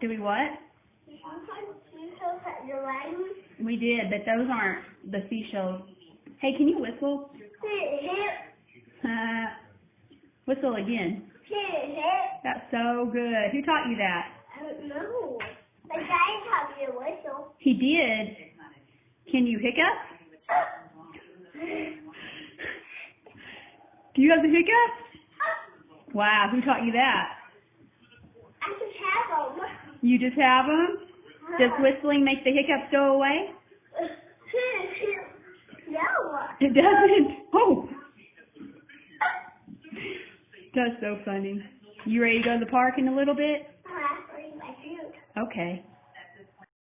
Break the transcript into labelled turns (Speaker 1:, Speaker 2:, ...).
Speaker 1: Do we what?
Speaker 2: Seashells at your wedding?
Speaker 1: We did, but those aren't the seashells. Hey, can you whistle? Whistle again. That's so good. Who taught you that?
Speaker 2: I don't know. My dad taught me to whistle.
Speaker 1: He did. Can you hiccup? Do you have the hiccups? Wow, who taught you that?
Speaker 2: I just have them.
Speaker 1: You just have them? Does whistling make the hiccups go away?
Speaker 2: No.
Speaker 1: It doesn't. Oh. That's so funny. You ready to go to the park in a little bit?
Speaker 2: I'm asking my shoes.
Speaker 1: Okay.